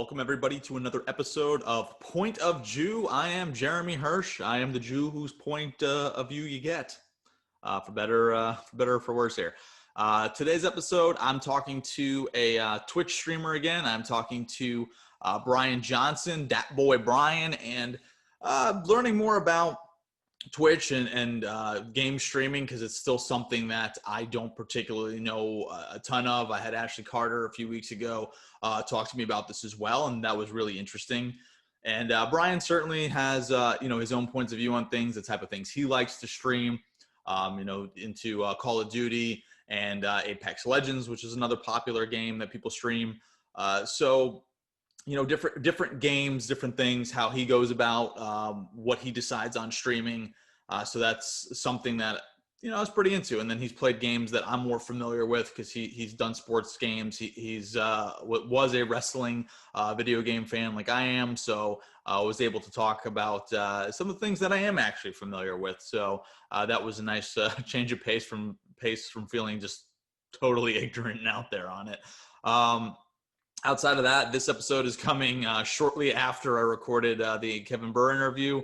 Welcome everybody to another episode of Point of Jew. I am Jeremy Hirsch. I am the Jew whose point of view you get, for better or for worse here. Today's episode, I'm talking to a Twitch streamer again. I'm talking to Brian Johnson, Dat Boy Brian, and learning more about Twitch and game streaming, because it's still something that I don't particularly know a ton of. I had Ashley Carter a few weeks ago talk to me about this as well, and that was really interesting. And Brian certainly has his own points of view on things, the type of things he likes to stream, into Call of Duty and Apex Legends, which is another popular game that people stream. Different games, different things, how he goes about what he decides on streaming. So that's something that, I was pretty into. And then he's played games that I'm more familiar with because he's done sports games. He's was a wrestling video game fan like I am. So I was able to talk about some of the things that I am actually familiar with. So that was a nice change of pace from feeling just totally ignorant and out there on it. Outside of that, this episode is coming shortly after I recorded the Kevin Burr interview.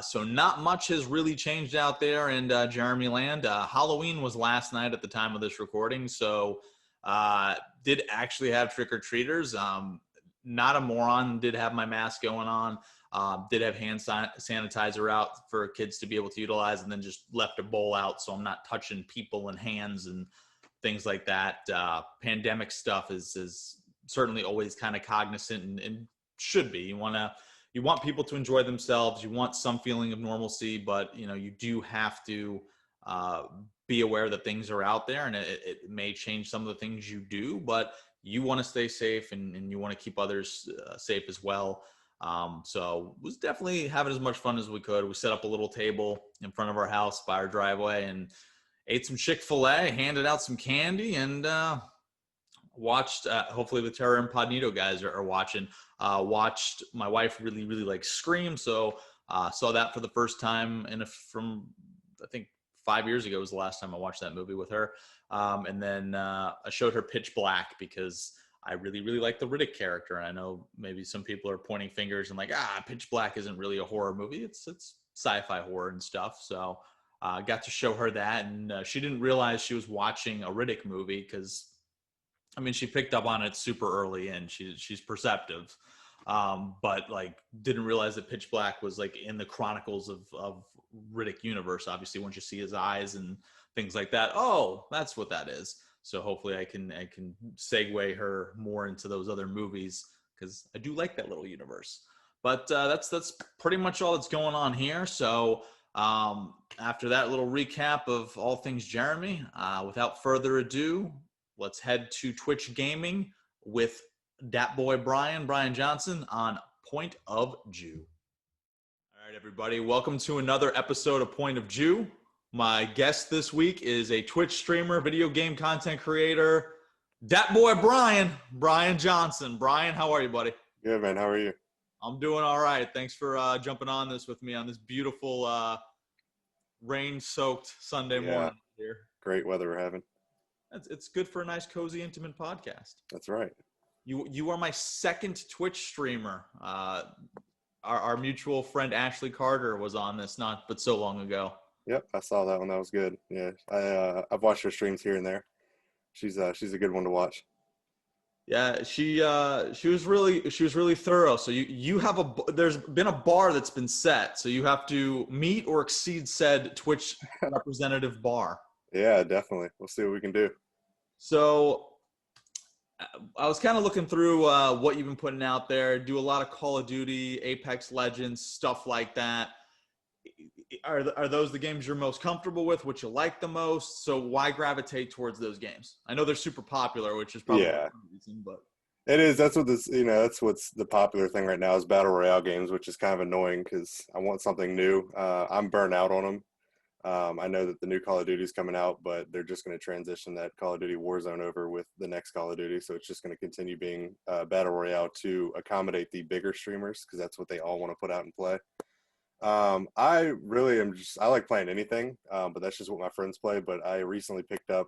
So not much has really changed out there in Jeremy land. Halloween was last night at the time of this recording. So did actually have trick-or-treaters. Not a moron, did have my mask going on. Did have hand sanitizer out for kids to be able to utilize, and then just left a bowl out so I'm not touching people and hands and things like that. Pandemic stuff is certainly always kind of cognizant and should be. You want people to enjoy themselves. You want some feeling of normalcy, but you do have to be aware that things are out there, and it may change some of the things you do, but you want to stay safe and you want to keep others safe as well. So was definitely having as much fun as we could. We set up a little table in front of our house by our driveway and ate some Chick-fil-A, handed out some candy, and watched, hopefully the Terror Incognito guys are watching. Watched, my wife really likes Scream, so saw that for the first time from I think 5 years ago was the last time I watched that movie with her. And then I showed her Pitch Black because I really like the Riddick character. And I know maybe some people are pointing fingers and like, Pitch Black isn't really a horror movie. It's sci-fi horror and stuff. So got to show her that, and she didn't realize she was watching a Riddick movie because, she picked up on it super early and she's perceptive, but like didn't realize that Pitch Black was like in the chronicles of Riddick universe. Obviously, once you see his eyes and things like that, oh, that's what that is. So hopefully I can segue her more into those other movies because I do like that little universe. But that's pretty much all that's going on here. So after that little recap of all things Jeremy, without further ado, let's head to Twitch Gaming with Dat Boy Brian Johnson on Point of Jew. All right, everybody, welcome to another episode of Point of Jew. My guest this week is a Twitch streamer, video game content creator, Dat Boy Brian Johnson. Brian, how are you, buddy? Good, man. How are you? I'm doing all right. Thanks for jumping on this with me on this beautiful rain-soaked Sunday morning here. Great weather we're having. It's good for a nice, cozy, intimate podcast. That's right. You are my second Twitch streamer. Our mutual friend Ashley Carter was on this but so long ago. Yep, I saw that one. That was good. Yeah, I've watched her streams here and there. She's a good one to watch. Yeah, she was really thorough. So you have there's been a bar that's been set. So you have to meet or exceed said Twitch representative bar. Yeah, definitely. We'll see what we can do. So I was kind of looking through what you've been putting out there. Do a lot of Call of Duty, Apex Legends, stuff like that. Are those the games you're most comfortable with, what you like the most? So why gravitate towards those games? I know they're super popular, which is probably the reason, but it is. That's what that's what's the popular thing right now is battle royale games, which is kind of annoying because I want something new. I'm burnt out on them. I know that the new Call of Duty is coming out, but they're just going to transition that Call of Duty Warzone over with the next Call of Duty. So it's just going to continue being Battle Royale to accommodate the bigger streamers because that's what they all want to put out and play. I really I like playing anything, but that's just what my friends play. But I recently picked up,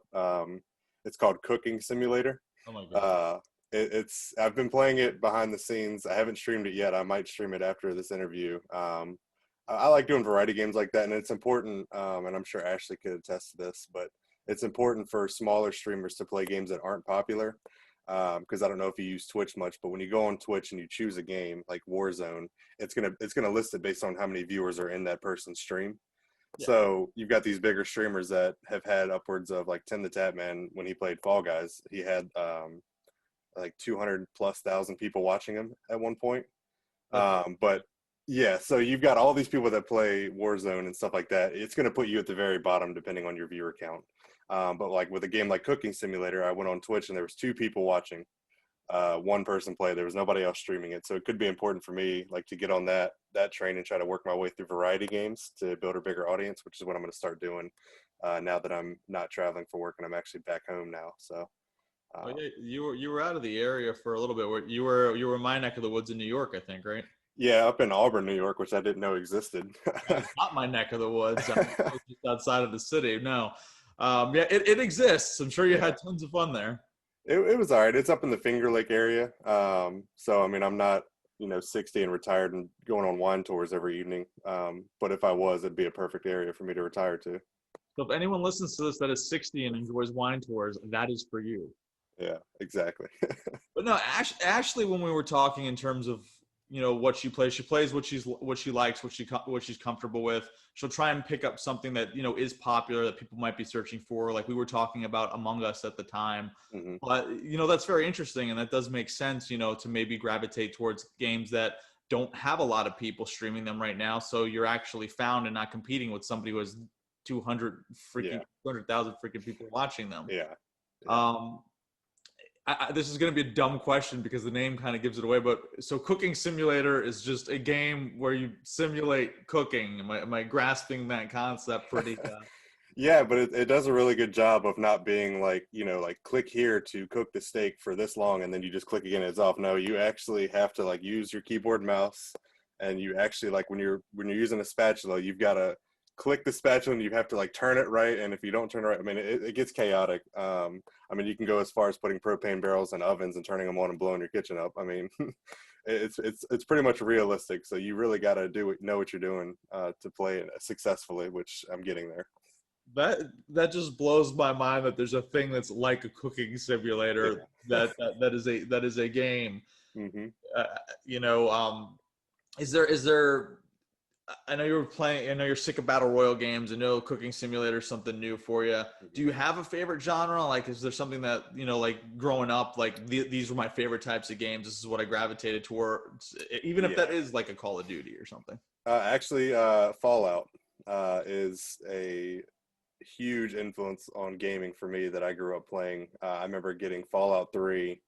it's called Cooking Simulator. Oh my God. I've been playing it behind the scenes. I haven't streamed it yet. I might stream it after this interview. I like doing variety games like that, and it's important, and I'm sure Ashley could attest to this, but it's important for smaller streamers to play games that aren't popular, because I don't know if you use Twitch much, but when you go on Twitch and you choose a game like Warzone, it's gonna list it based on how many viewers are in that person's stream. Yeah. So you've got these bigger streamers that have had upwards of like Tim the Tatman when he played Fall Guys. He had like 200,000+ people watching him at one point. But yeah, so you've got all these people that play Warzone and stuff like that. It's going to put you at the very bottom depending on your viewer count. But like with a game like Cooking Simulator, I went on Twitch and there was 2 people watching. One person play. There was nobody else streaming it. So it could be important for me like to get on that train and try to work my way through variety games to build a bigger audience, which is what I'm going to start doing now that I'm not traveling for work and I'm actually back home now. So Oh, yeah, you were out of the area for a little bit. Where you were in my neck of the woods in New York, I think, right? yeah, up in Auburn, New York, which I didn't know existed. It's not my neck of the woods. I'm just outside of the city. No, yeah, it exists. I'm sure you had tons of fun there. It was all right. It's up in the Finger Lake area. So I mean, I'm not 60 and retired and going on wine tours every evening. But if I was, it'd be a perfect area for me to retire to. So if anyone listens to this that is 60 and enjoys wine tours, that is for you. Yeah, exactly. But no, Ashley, when we were talking in terms of what she plays what she likes, what she's comfortable with. She'll try and pick up something that is popular that people might be searching for. Like we were talking about Among Us at the time, but that's very interesting, and that does make sense. To maybe gravitate towards games that don't have a lot of people streaming them right now. So you're actually found and not competing with somebody who has 200,000 freaking people watching them. Yeah. This is going to be a dumb question because the name kind of gives it away, but so Cooking Simulator is just a game where you simulate cooking. Am I grasping that concept pretty? Yeah, but it does a really good job of not being like, like click here to cook the steak for this long and then you just click again and it's off. No, you actually have to like use your keyboard and mouse, and you actually like when you're using a spatula, you've got to click the spatula and you have to like turn it right, and if you don't turn it right, I mean it gets chaotic. I mean you can go as far as putting propane barrels in ovens and turning them on and blowing your kitchen up. I mean it's pretty much realistic, so you really got to know what you're doing to play it successfully, which I'm getting there. That just blows my mind that there's a thing that's like a cooking simulator that is a game. Is there I know you're sick of battle royale games. I know Cooking Simulator is something new for you. Do you have a favorite genre? Like, is there something that, like growing up, like these were my favorite types of games. This is what I gravitated towards, even if that is like a Call of Duty or something. Actually, Fallout is a huge influence on gaming for me that I grew up playing. I remember getting Fallout 3.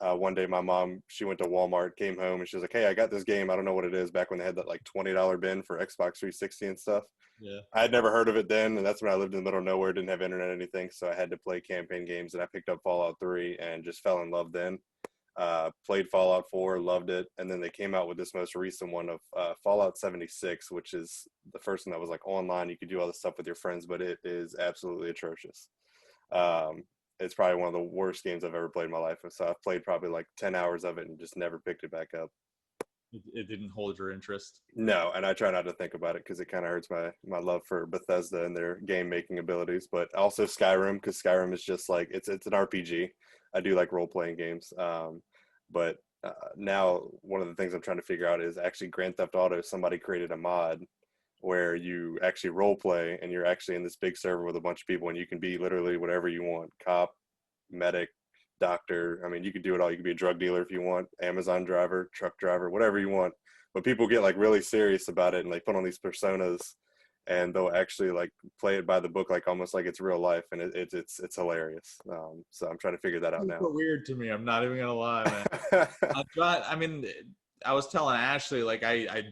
One day my mom, she went to Walmart, came home, and she was like, hey, I got this game. I don't know what it is, back when they had that like $20 bin for Xbox 360 and stuff. Yeah. I had never heard of it then, and that's when I lived in the middle of nowhere, didn't have internet or anything, so I had to play campaign games, and I picked up Fallout 3 and just fell in love then. Played Fallout 4, loved it, and then they came out with this most recent one of Fallout 76, which is the first one that was like online. You could do all this stuff with your friends, but it is absolutely atrocious. It's probably one of the worst games I've ever played in my life. So I've played probably like 10 hours of it and just never picked it back up. It didn't hold your interest? No, and I try not to think about it because it kind of hurts my love for Bethesda and their game making abilities. But also Skyrim, because Skyrim is just like, it's an RPG. I do like role-playing games. But now one of the things I'm trying to figure out is actually Grand Theft Auto, somebody created a mod where you actually role play and you're actually in this big server with a bunch of people and you can be literally whatever you want. Cop, medic, doctor. I mean, you could do it all. You could be a drug dealer if you want, Amazon driver, truck driver, whatever you want. But people get like really serious about it and they put on these personas and they'll actually like play it by the book, like almost like it's real life. And it's hilarious. So I'm trying to figure that out now. Super weird to me. I'm not even gonna lie, man. I was telling Ashley, like I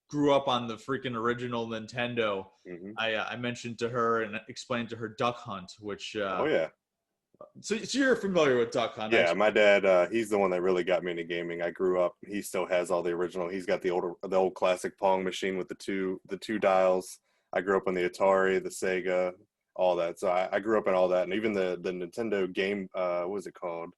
grew up on the freaking original Nintendo. I mentioned to her and explained to her Duck Hunt, which so you're familiar with Duck Hunt? Yeah, my dad, he's the one that really got me into gaming. I grew up, he still has all the original. He's got the old classic Pong machine with the two dials. I grew up on the Atari, the Sega, all that. So I grew up in all that, and even the Nintendo game, what was it called?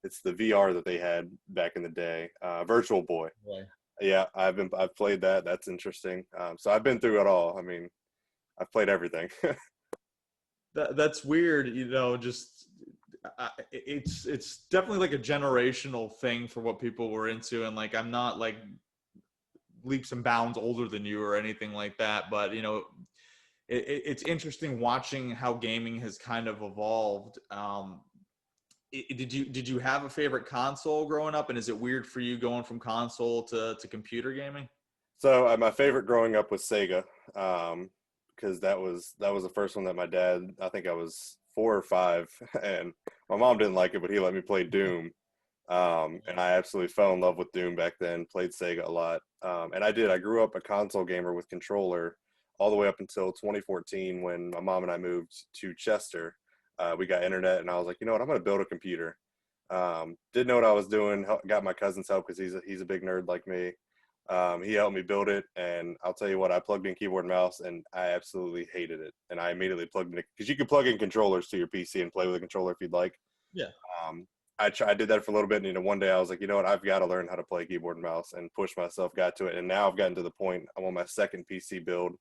It's the VR that they had back in the day, Virtual Boy. Boy. Yeah, I've played that. That's interesting. So I've been through it all. I mean, I've played everything. That's weird, just it's definitely like a generational thing for what people were into, and like I'm not like leaps and bounds older than you or anything like that, but it's interesting watching how gaming has kind of evolved. Did you have a favorite console growing up, and is it weird for you going from console to computer gaming? So my favorite growing up was Sega, because that was the first one that my dad. I think I was 4 or 5, and my mom didn't like it, but he let me play Doom. And I absolutely fell in love with Doom back then. Played Sega a lot, and I did. I grew up a console gamer with controller all the way up until 2014 when my mom and I moved to Chester. We got internet, and I was like, you know what, I'm going to build a computer. Didn't know what I was doing. Got my cousin's help because he's a big nerd like me. He helped me build it, and I'll tell you what, I plugged in keyboard and mouse, and I absolutely hated it. And I immediately plugged in, because you can plug in controllers to your PC and play with a controller if you'd like. Yeah. I did that for a little bit, and one day I was like, you know what, I've got to learn how to play keyboard and mouse, and push myself, got to it, and now I've gotten to the point. I'm on my second PC build.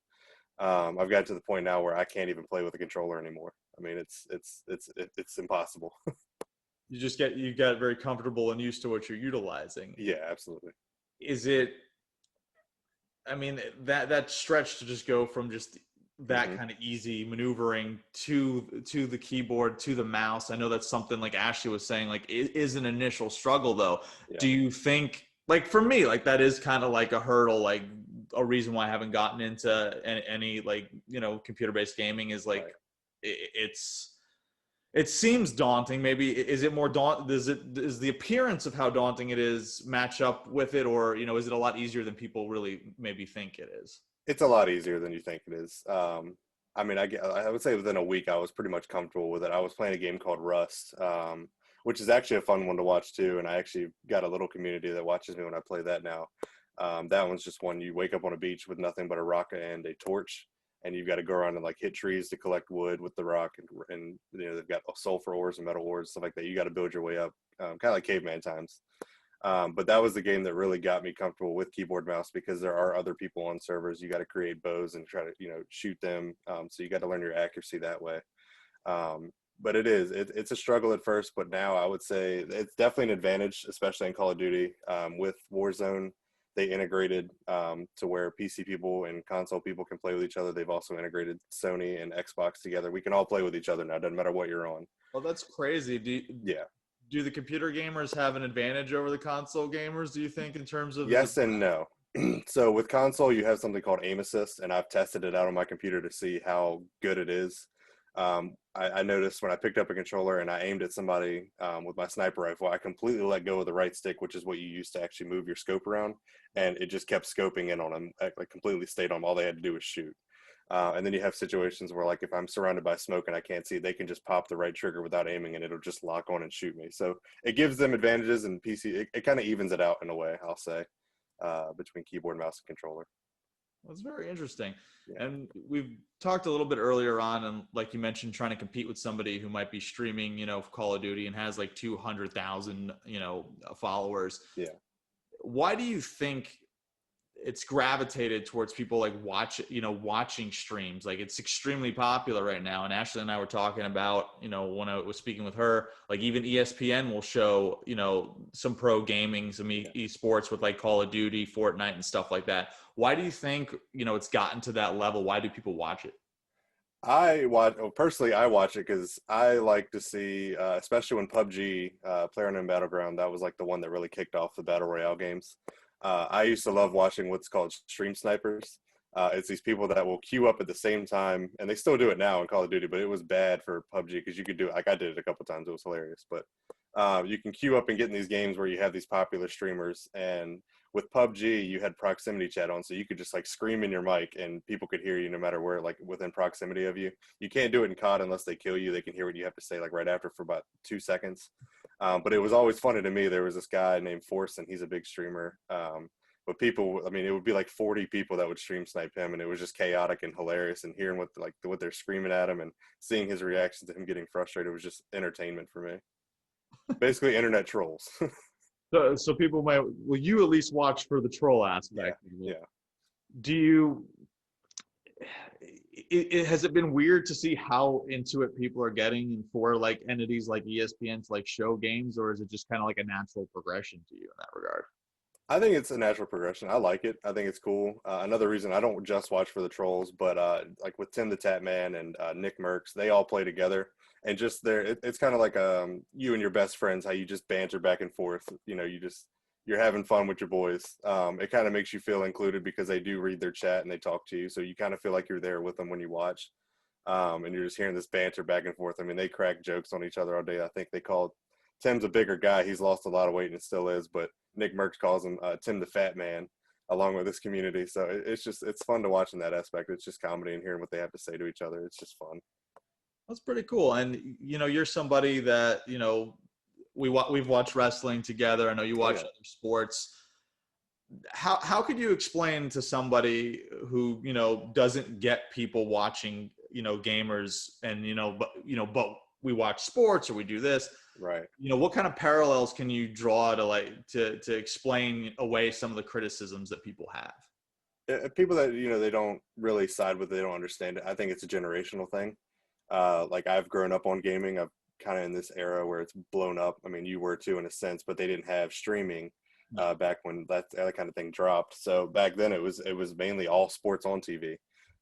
I've gotten to the point now where I can't even play with a controller anymore. I mean, it's impossible. You get very comfortable and used to what you're utilizing. Yeah, absolutely. Is it, I mean, that stretch to just go from just that kind of easy maneuvering to the keyboard, to the mouse. I know that's something like Ashley was saying, like it is an initial struggle though. Yeah. Do you think, like for me, like that is kind of like a hurdle, like a reason why I haven't gotten into any like, computer-based gaming is like, Right. it seems daunting. Maybe is it more does the appearance of how daunting it is match up with it, or is it a lot easier than people really maybe think it is? It's a lot easier than you think it is. I mean, I would say within a week I was pretty much comfortable with it. I was playing a game called Rust, which is actually a fun one to watch too. And I actually got a little community that watches me when I play that now. That one's just one, you wake up on a beach with nothing but a rock and a torch, and you've got to go around and like hit trees to collect wood with the rock, and they've got sulfur ores and metal ores, stuff like that. You got to build your way up, kind of like caveman times. But that was the game that really got me comfortable with keyboard mouse, because there are other people on servers. You got to create bows and try to shoot them. So you got to learn your accuracy that way. But it's a struggle at first, but now I would say it's definitely an advantage, especially in Call of Duty. With Warzone, they integrated to where PC people and console people can play with each other. They've also integrated Sony and Xbox together. We can all play with each other now. Doesn't matter what you're on. Well, that's crazy. Yeah. Do the computer gamers have an advantage over the console gamers, do you think, in terms of Yes and no. So with console, you have something called aim assist, and I've tested it out on my computer to see how good it is. I noticed when I picked up a controller and I aimed at somebody with my sniper rifle, I completely let go of the right stick, which is what you use to actually move your scope around, and it just kept scoping in on them. I completely stayed on them. All they had to do was shoot. And then you have situations where, like, if I'm surrounded by smoke and I can't see, they can just pop the right trigger without aiming, and it'll just lock on and shoot me. So it gives them advantages, and PC, it kind of evens it out in a way, I'll say, between keyboard, mouse, and controller. That's very interesting. Yeah. And we've talked a little bit earlier on, and like you mentioned, trying to compete with somebody who might be streaming, Call of Duty and has like 200,000, followers. Yeah. Why do you think it's gravitated towards people like watching streams? Like it's extremely popular right now. And Ashley and I were talking about, when I was speaking with her, like even ESPN will show, some pro gaming, some esports with like Call of Duty, Fortnite and stuff like that. Why do you think, it's gotten to that level? Why do people watch it? Personally, I watch it because I like to see, especially when PUBG, PlayerUnknown Battleground, that was like the one that really kicked off the Battle Royale games. I used to love watching what's called stream snipers. It's these people that will queue up at the same time, and they still do it now in Call of Duty, but it was bad for PUBG because you could do it. Like I did it a couple times. It was hilarious. But you can queue up and get in these games where you have these popular streamers. And with PUBG, you had proximity chat on, so you could just like scream in your mic and people could hear you no matter where, like within proximity of you. You can't do it in COD unless they kill you. They can hear what you have to say like right after for about 2 seconds. But it was always funny to me. There was this guy named Force, and he's a big streamer. But people, I mean, it would be like 40 people that would stream snipe him, and it was just chaotic and hilarious. And hearing what they're screaming at him and seeing his reaction to him getting frustrated was just entertainment for me. Basically, internet trolls. So people might, well, you at least watch for the troll Yeah, aspect of it. yeah. Do you, has it been weird to see how into it people are getting and for like entities like ESPN to like show games, or is it just kind of like a natural progression to you in that regard? I think it's a natural progression. I like it. I think it's cool. Another reason I don't just watch for the trolls, but like with Tim the Tap Man and Nick Merckx, they all play together, and just there, it's kind of like you and your best friends, how you just banter back and forth. You know, you're having fun with your boys. It kind of makes you feel included because they do read their chat and they talk to you, so you kind of feel like you're there with them when you watch. And you're just hearing this banter back and forth. I mean, they crack jokes on each other all day. I think they called Tim's a bigger guy. He's lost a lot of weight and still is, but Nick Merckx calls him Tim the Fat Man, along with this community. So it's fun to watch in that aspect. It's just comedy and hearing what they have to say to each other. It's just fun. That's pretty cool. And you're somebody that we've watched wrestling together. I know you watch other sports. How could you explain to somebody who doesn't get people watching gamers and but we watch sports or we do this, Right. what kind of parallels can you draw to explain away some of the criticisms that people have? People that they don't really side with, they don't understand it. I think it's a generational thing. Like I've grown up on gaming. I've kind of in this era where it's blown up. I mean, you were too in a sense, but they didn't have streaming back when that kind of thing dropped. So back then it was mainly all sports on TV.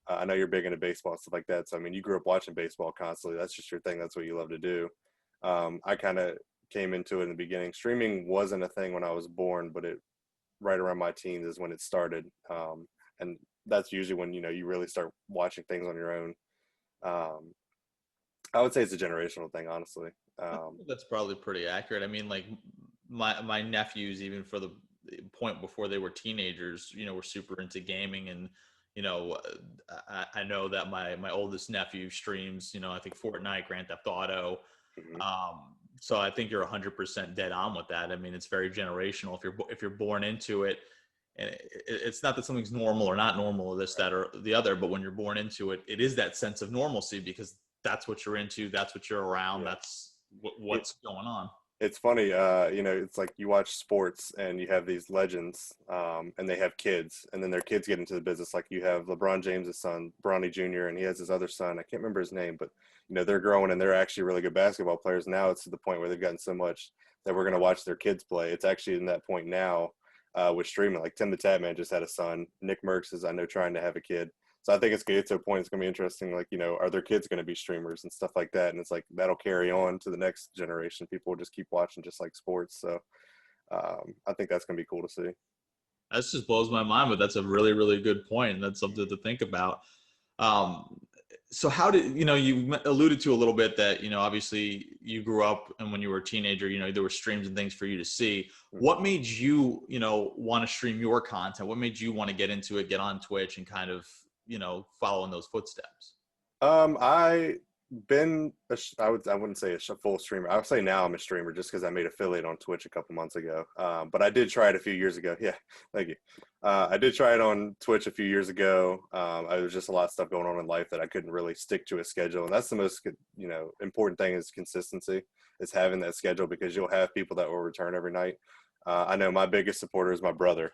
I know you're big into baseball and stuff like that. So I mean, you grew up watching baseball constantly. That's just your thing. That's what you love to do. I kind of came into it in the beginning. Streaming wasn't a thing when I was born, but it right around my teens is when it started. And that's usually when you really start watching things on your own. I would say it's a generational thing, honestly. I think that's probably pretty accurate. I mean, like my nephews, even for the point before they were teenagers, were super into gaming, and I know that my oldest nephew streams, I think Fortnite, Grand Theft Auto. Mhm. So I think you're 100% dead on with that. I mean, it's very generational. If you're born into it, and it's not that something's normal or not normal or this, that, or the other, but when you're born into it, it is that sense of normalcy because that's what you're into, that's what you're around, Yeah. that's what's going on. It's funny, it's like you watch sports and you have these legends, and they have kids, and then their kids get into the business. Like you have LeBron James' son, Bronny Jr., and he has his other son. I can't remember his name, but they're growing and they're actually really good basketball players. Now it's to the point where they've gotten so much that we're going to watch their kids play. It's actually in that point now with streaming. Like Tim the Tap Man just had a son. Nick Merckx is, I know, trying to have a kid. So I think it's going to get to a point it's going to be interesting, like, are their kids going to be streamers and stuff like that? And it's like, that'll carry on to the next generation. People will just keep watching just like sports. So I think that's going to be cool to see. That just blows my mind, but that's a really, really good point. And that's something to think about. So how did, you alluded to a little bit that, obviously you grew up and when you were a teenager, there were streams and things for you to see. What made you, want to stream your content? What made you want to get into it, get on Twitch and kind of, follow in those footsteps? I wouldn't say a full streamer. I would say now I'm a streamer just because I made affiliate on Twitch a couple months ago. But I did try it a few years ago. Yeah, thank you. I did try it on Twitch a few years ago. There was just a lot of stuff going on in life that I couldn't really stick to a schedule, and that's the most important thing is consistency. Is having that schedule because you'll have people that will return every night. I know my biggest supporter is my brother.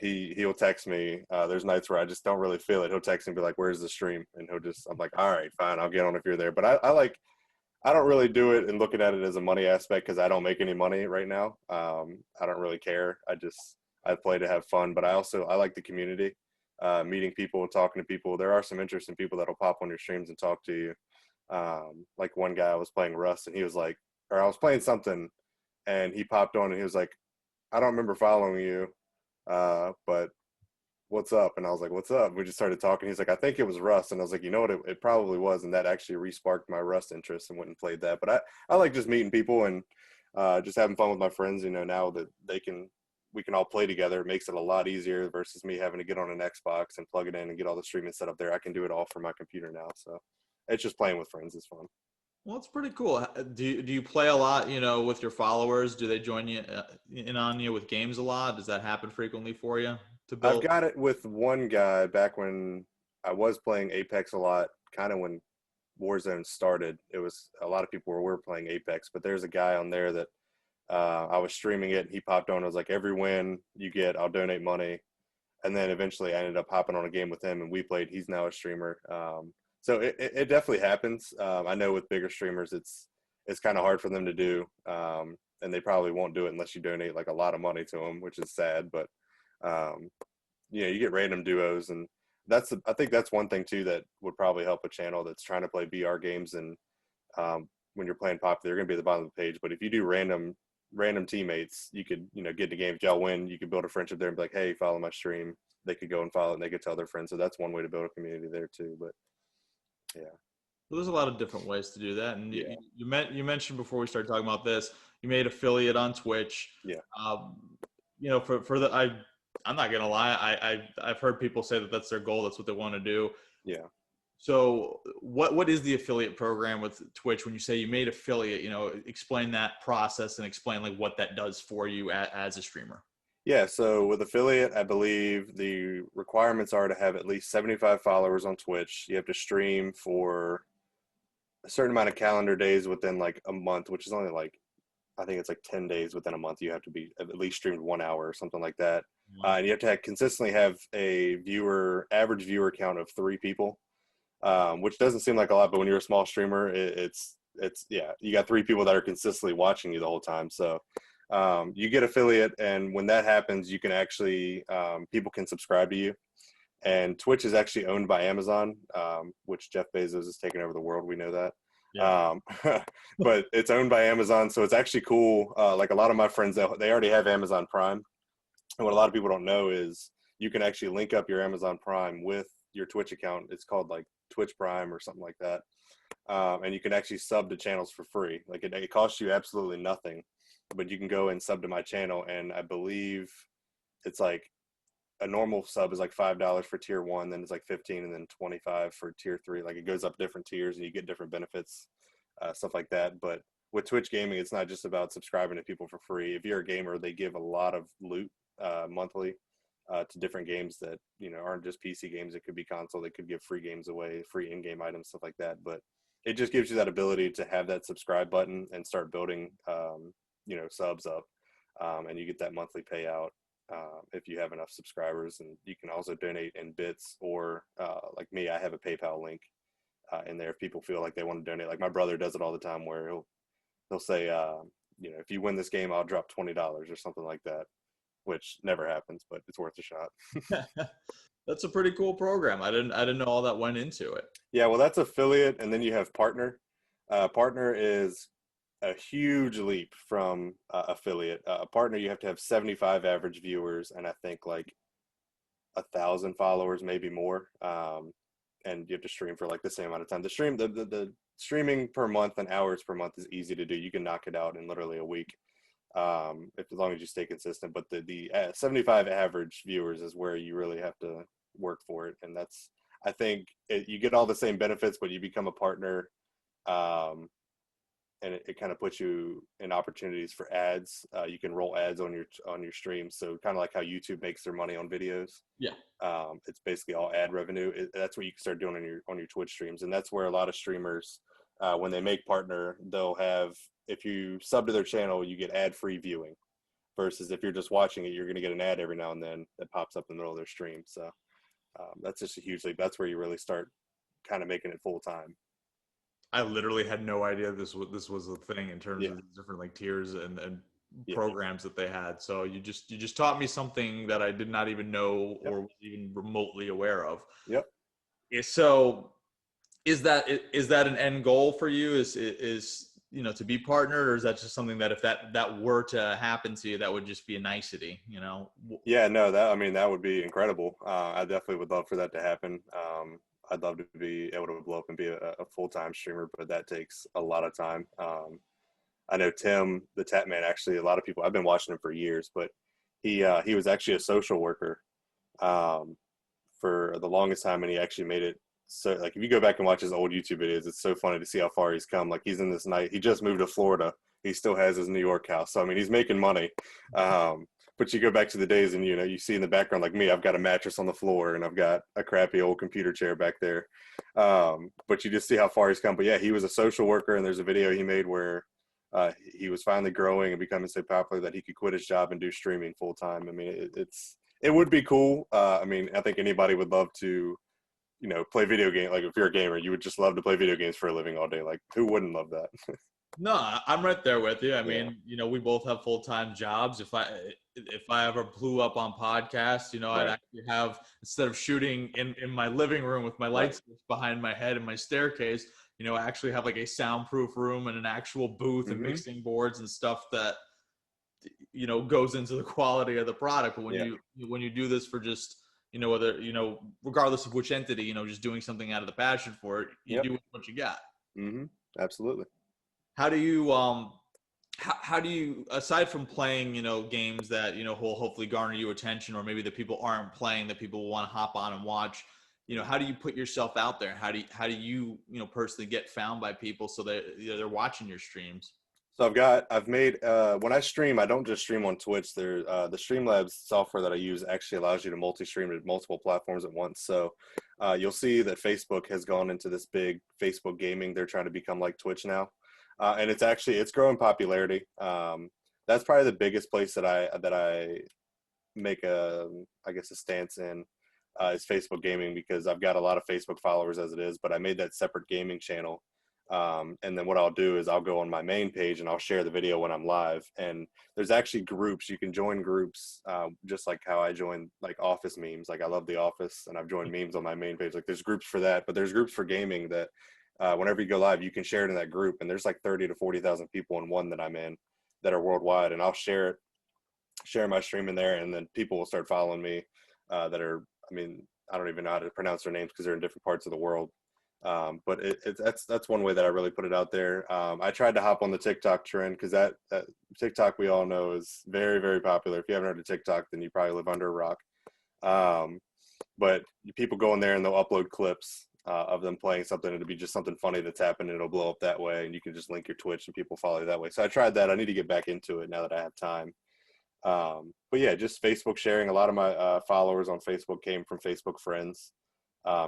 He'll text me. There's nights where I just don't really feel it. He'll text me and be like, "Where's the stream?" And I'm like, "All right, fine, I'll get on if you're there." But I don't really do it and looking at it as a money aspect because I don't make any money right now. I don't really care. I play to have fun, but I like the community, meeting people, talking to people. There are some interesting people that'll pop on your streams and talk to you. Like one guy I was playing Rust and he was like, or I was playing something and he popped on and he was like, "I don't remember following you. But what's up?" And I was like, "What's up?" We just started talking. He's like, "I think it was Rust." And I was like, "You know what? It probably was." And that actually re-sparked my Rust interest and went and played that. But I like just meeting people and just having fun with my friends, now that we can all play together. It makes it a lot easier versus me having to get on an Xbox and plug it in and get all the streaming set up there. I can do it all from my computer now. So it's just playing with friends is fun. Well, it's pretty cool. Do you play a lot, with your followers? Do they join you in on you with games a lot? Does that happen frequently for you to I've build? got it with one guy back when I was playing Apex a lot, kind of when Warzone started, it was a lot of people were playing Apex, but there's a guy on there that I was streaming it, and he popped on. I was like, every win you get, I'll donate money. And then eventually I ended up hopping on a game with him, and we played. He's now a streamer. So it definitely happens. I know with bigger streamers, it's kind of hard for them to do, and they probably won't do it unless you donate like a lot of money to them, which is sad. But you get random duos, and I think that's one thing too that would probably help a channel that's trying to play VR games. And when you're playing pop, they're going to be at the bottom of the page. But if you do random teammates, you could get the game. If y'all win, you could build a friendship there and be like, hey, follow my stream. They could go and follow it, and they could tell their friends. So that's one way to build a community there too. But yeah, well, there's a lot of different ways to do that. And you mentioned before we started talking about this, you made affiliate on Twitch. Yeah. For the I'm not gonna lie, I've heard people say that that's their goal. That's what they want to do. Yeah. So what is the affiliate program with Twitch? When you say you made affiliate, explain that process and explain like what that does for you as a streamer. Yeah, so with affiliate, I believe the requirements are to have at least 75 followers on Twitch. You have to stream for a certain amount of calendar days within like a month, which is only like, I think it's like 10 days within a month. You have to be at least streamed 1 hour or something like that. And you have to consistently have a average viewer count of 3 people, which doesn't seem like a lot, but when you're a small streamer, it's you got 3 people that are consistently watching you the whole time. So you get affiliate, and when that happens, you can actually people can subscribe to you. And Twitch is actually owned by Amazon, which Jeff Bezos is taking over the world. We know that. Yeah. But it's owned by Amazon, so it's actually cool. Like a lot of my friends, they already have Amazon Prime. And what a lot of people don't know is you can actually link up your Amazon Prime with your Twitch account. It's called like Twitch Prime or something like that. And you can actually sub to channels for free. Like it costs you absolutely nothing, but you can go and sub to my channel. And I believe it's like a normal sub is like $5 for tier 1, then it's like 15, and then 25 for tier 3. Like it goes up different tiers and you get different benefits, stuff like that. But with Twitch gaming, it's not just about subscribing to people for free. If you're a gamer, they give a lot of loot monthly to different games that aren't just PC games. It could be console. They could give free games away, free in-game items, stuff like that. But it just gives you that ability to have that subscribe button and start building subs up, and you get that monthly payout if you have enough subscribers. And you can also donate in bits, or like me, I have a PayPal link in there if people feel like they want to donate. Like my brother does it all the time, where he'll say if you win this game, I'll drop $20 or something like that, which never happens, but it's worth a shot. That's a pretty cool program. I didn't know all that went into it. Yeah, well, that's affiliate, and then you have partner. Partner is a huge leap from affiliate. Partner, you have to have 75 average viewers, and I think like 1,000 followers, maybe more. And you have to stream for like the same amount of time. The streaming per month and hours per month is easy to do. You can knock it out in literally a week. As long as you stay consistent. But the 75 average viewers is where you really have to work for it. And that's, I think you get all the same benefits, but you become a partner. And it kind of puts you in opportunities for ads. You can roll ads on your stream. So kind of like how YouTube makes their money on videos. Yeah. It's basically all ad revenue. That's what you can start doing on your Twitch streams. And that's where a lot of streamers, when they make partner, they'll have, if you sub to their channel, you get ad-free viewing, versus if you're just watching it, you're going to get an ad every now and then that pops up in the middle of their stream. So that's just a huge leap. That's where you really start kind of making it full time. I literally had no idea this was a thing in terms of different like tiers and programs that they had. So you just taught me something that I did not even know or was even remotely aware of. Yep. So is that an end goal for you? Is to be partnered, or is that just something that if that were to happen to you, that would just be a nicety, Yeah, no, that would be incredible. I definitely would love for that to happen. I'd love to be able to blow up and be a full-time streamer, but that takes a lot of time. I know Tim, the Tap Man, actually, a lot of people, I've been watching him for years, but he was actually a social worker for the longest time, and he actually made it. So like if you go back and watch his old YouTube videos, it's so funny to see how far he's come. Like he's in this night, he just moved to Florida. He still has his New York house. So I mean, he's making money. But you go back to the days and, you see in the background, like me, I've got a mattress on the floor and I've got a crappy old computer chair back there. But you just see how far he's come. But yeah, he was a social worker, and there's a video he made where he was finally growing and becoming so popular that he could quit his job and do streaming full time. I mean, it would be cool. I mean, I think anybody would love to, play video games. Like if you're a gamer, you would just love to play video games for a living all day. Like who wouldn't love that? No, I'm right there with you. I Yeah. mean, we both have full-time jobs. If I ever blew up on podcasts, I'd Right. actually have, instead of shooting in my living room with my lights behind my head and my staircase, I actually have like a soundproof room and an actual booth and Mhm. mixing boards and stuff that goes into the quality of the product. But when you do this for just whether regardless of which entity, just doing something out of the passion for it, you Yep. do what you got. Absolutely. How do you how do you, aside from playing games that will hopefully garner you attention, or maybe that people aren't playing that people want to hop on and watch, how do you put yourself out there? How do you personally get found by people so that they're watching your streams? So I've made, when I stream, I don't just stream on Twitch. The Streamlabs software that I use actually allows you to multi-stream to multiple platforms at once. So you'll see that Facebook has gone into this big Facebook gaming. They're trying to become like Twitch now. And it's growing popularity. That's probably the biggest place that I make a stance in, is Facebook gaming, because I've got a lot of Facebook followers as it is, but I made that separate gaming channel. And then what I'll do is I'll go on my main page and I'll share the video when I'm live. And there's actually groups. You can join groups, just like how I joined like office memes. Like I love The Office, and I've joined memes on my main page. Like there's groups for that, but there's groups for gaming that whenever you go live, you can share it in that group. And there's like 30 to 40,000 people in one that I'm in that are worldwide. And I'll share my stream in there, and then people will start following me that are, I mean, I don't even know how to pronounce their names because they're in different parts of the world. But that's one way that I really put it out there. I tried to hop on the TikTok trend, because that TikTok, we all know, is very, very popular. If you haven't heard of TikTok, then you probably live under a rock. But people go in there and they'll upload clips of them playing something. It'll be just something funny that's happened, and it'll blow up that way, and you can just link your Twitch and people follow you that way. So I tried that. I need to get back into it now that I have time. But yeah, just Facebook sharing. A lot of my followers on Facebook came from Facebook friends,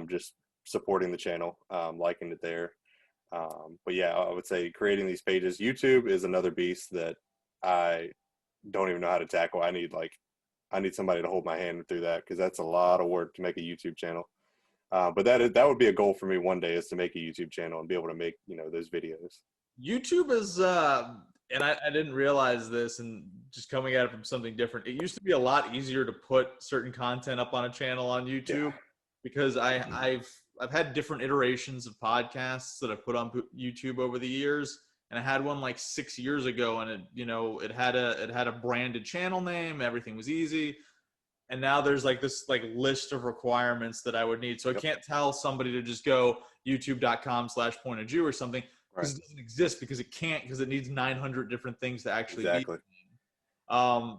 just supporting the channel, liking it there. But yeah, I would say creating these pages. YouTube is another beast that I don't even know how to tackle. I need somebody to hold my hand through that, because that's a lot of work to make a YouTube channel. But that would be a goal for me one day, is to make a YouTube channel and be able to make those videos. YouTube is and I didn't realize this, and just coming at it from something different, it used to be a lot easier to put certain content up on a channel on YouTube. Because I've had different iterations of podcasts that I've put on YouTube over the years, and I had one like 6 years ago, and it had a branded channel name. Everything was easy, and now there's like this like list of requirements that I would need. So I can't tell somebody to just go youtube.com/pointofjew or something, because it doesn't exist, because it can't, because it needs 900 different things to actually Exactly. be.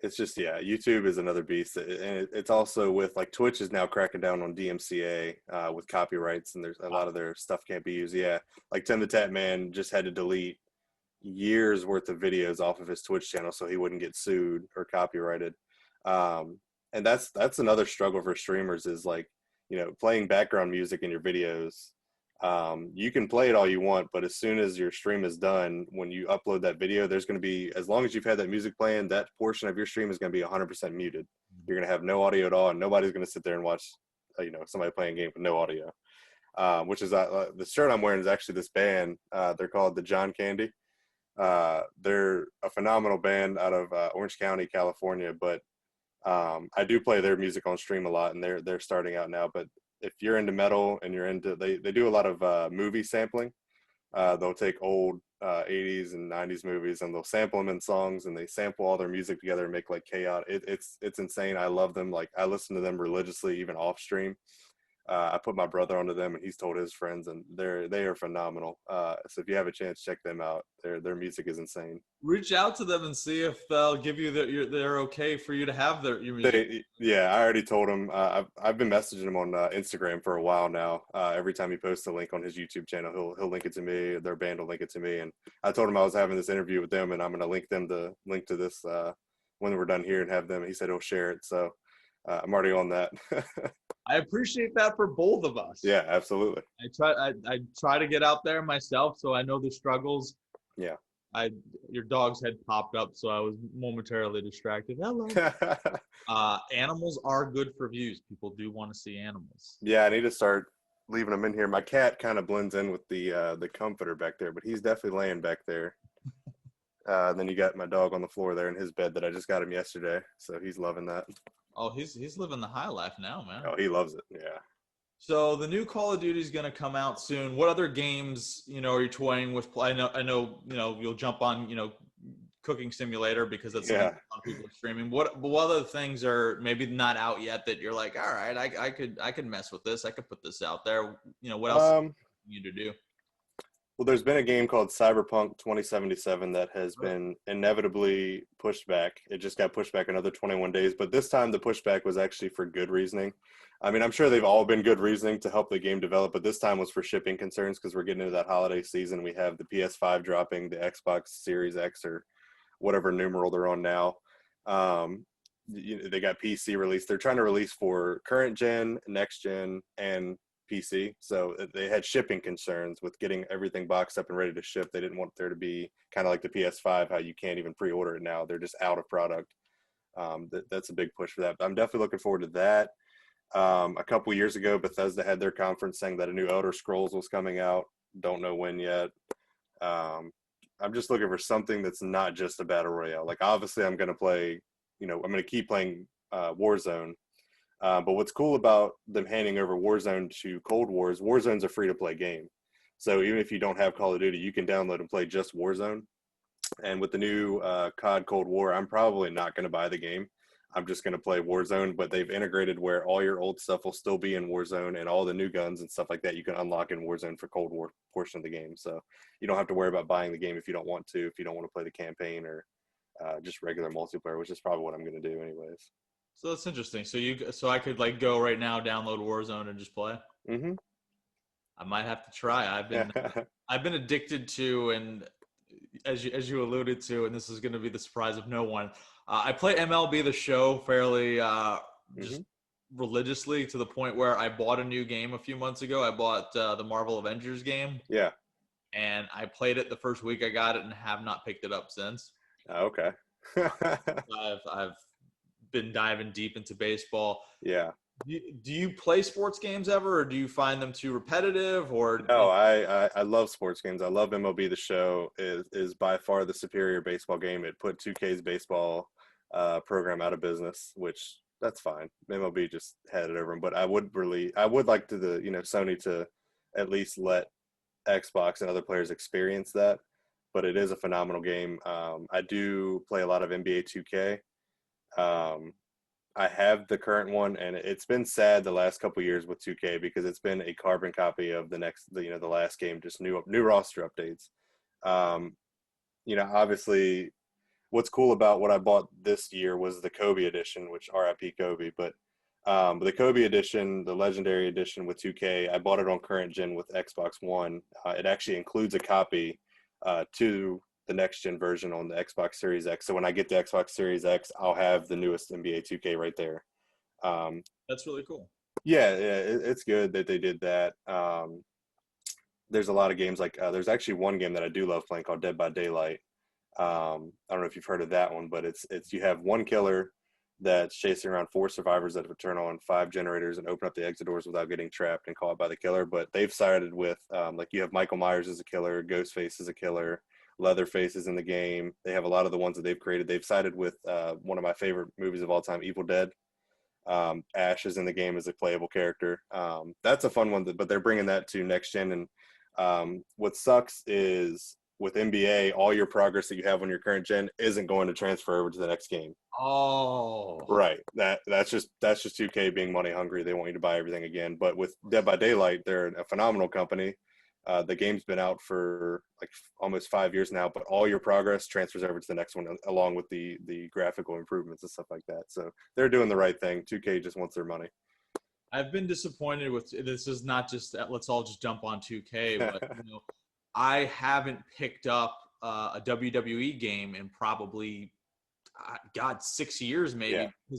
It's just, YouTube is another beast. And it's also with, like, Twitch is now cracking down on DMCA with copyrights, and there's a lot of their stuff can't be used. Yeah, like Tim the Tap Man just had to delete years worth of videos off of his Twitch channel so he wouldn't get sued or copyrighted. And that's another struggle for streamers, is like, playing background music in your videos. You can play it all you want, but as soon as your stream is done, when you upload that video, there's going to be, as long as you've had that music playing, that portion of your stream is going to be 100% muted. You're going to have no audio at all, and nobody's going to sit there and watch, somebody playing a game with no audio. Which is the shirt I'm wearing is actually this band. They're called the John Candy. They're a phenomenal band out of Orange County, California. But I do play their music on stream a lot, and they're starting out now. But if you're into metal and you're into, they do a lot of movie sampling. They'll take old 80s and 90s movies, and they'll sample them in songs, and they sample all their music together and make like chaotic. It's insane. I love them. Like, I listen to them religiously, even off stream. I put my brother onto them, and he's told his friends, and they are phenomenal. So if you have a chance, check them out. Their music is insane. Reach out to them and see if they'll give you they're okay for you to have your music. I already told him. I've been messaging him on Instagram for a while now. Every time he posts a link on his YouTube channel, he'll link it to me. Their band will link it to me, and I told him I was having this interview with them, and I'm going to link to this when we're done here and have them. He said he'll share it. So I'm already on that. I appreciate that for both of us. Yeah, absolutely. I try to get out there myself, so I know the struggles. Yeah. Your dog's head popped up, so I was momentarily distracted. Hello. Animals are good for views. People do want to see animals. Yeah, I need to start leaving them in here. My cat kind of blends in with the comforter back there, but he's definitely laying back there. Then you got my dog on the floor there in his bed that I just got him yesterday, so he's loving that. Oh, he's living the high life now, man. Oh, he loves it. Yeah. So the new Call of Duty is going to come out soon. What other games, are you toying with? I know, you'll jump on, Cooking Simulator because that's something a lot of people are streaming. What other things are maybe not out yet that you're like, all right, I could mess with this. I could put this out there. What else you to do? Well, there's been a game called Cyberpunk 2077 that has been inevitably pushed back. It just got pushed back another 21 days, but this time the pushback was actually for good reasoning. I mean, I'm sure they've all been good reasoning to help the game develop, but this time was for shipping concerns because we're getting into that holiday season. We have the PS5 dropping, the Xbox Series X or whatever numeral they're on now. They got PC release. They're trying to release for current gen, next gen, and PC. So they had shipping concerns with getting everything boxed up and ready to ship. They didn't want there to be kind of like the PS5, how you can't even pre-order it now. They're just out of product. That's a big push for that. But I'm definitely looking forward to that. A couple years ago, Bethesda had their conference saying that a new Elder Scrolls was coming out. Don't know when yet. I'm just looking for something that's not just a battle royale. Like, obviously, I'm going to play, I'm going to keep playing Warzone. But what's cool about them handing over Warzone to Cold War is Warzone's a free-to-play game. So even if you don't have Call of Duty, you can download and play just Warzone. And with the new COD Cold War, I'm probably not going to buy the game. I'm just going to play Warzone, but they've integrated where all your old stuff will still be in Warzone and all the new guns and stuff like that you can unlock in Warzone for Cold War portion of the game. So you don't have to worry about buying the game if you don't want to play the campaign or just regular multiplayer, which is probably what I'm going to do anyways. So that's interesting. So I could go right now, download Warzone and just play. Mm-hmm. I might have to try. I've been addicted to, and as you alluded to, and this is going to be the surprise of no one. I play MLB The Show fairly just religiously to the point where I bought a new game a few months ago. I bought the Marvel Avengers game. Yeah. And I played it the first week I got it and have not picked it up since. Okay. I've been diving deep into baseball. Yeah. Do you play sports games ever, or do you find them too repetitive? Or no, I love sports games. I love MLB The Show. Is by far the superior baseball game. It put 2K's baseball program out of business, which that's fine. MLB just had it over them. But I would like to Sony to at least let Xbox and other players experience that. But it is a phenomenal game. I do play a lot of NBA 2K. I have the current one, and it's been sad the last couple of years with 2K because it's been a carbon copy of the last game, just new roster updates. Obviously, what's cool about what I bought this year was the Kobe edition, which RIP Kobe, but the Kobe edition, the Legendary edition with 2K, I bought it on current gen with Xbox One. It actually includes a copy to the next gen version on the Xbox Series X. So when I get the Xbox Series X, I'll have the newest NBA 2K right there. That's really cool. Yeah, it's good that they did that. There's a lot of games there's actually one game that I do love playing called Dead by Daylight. I don't know if you've heard of that one, but it's you have one killer that's chasing around 4 survivors that have turn on 5 generators and open up the exit doors without getting trapped and caught by the killer. But they've sided with you have Michael Myers as a killer, Ghostface as a killer, Leatherface is in the game. They have a lot of the ones that they've created. They've sided with one of my favorite movies of all time, Evil Dead. Ash is in the game as a playable character. That's a fun one, but they're bringing that to next gen. And what sucks is with NBA, all your progress that you have on your current gen isn't going to transfer over to the next game. Oh, right. That's just 2K being money hungry. They want you to buy everything again. But with Dead by Daylight, they're a phenomenal company. The game's been out for almost 5 years now, but all your progress transfers over to the next one, along with the graphical improvements and stuff like that. So they're doing the right thing. 2K just wants their money. I've been disappointed with this. Is not just let's all just jump on 2K, but I haven't picked up a WWE game in probably God, 6 years maybe. Yeah.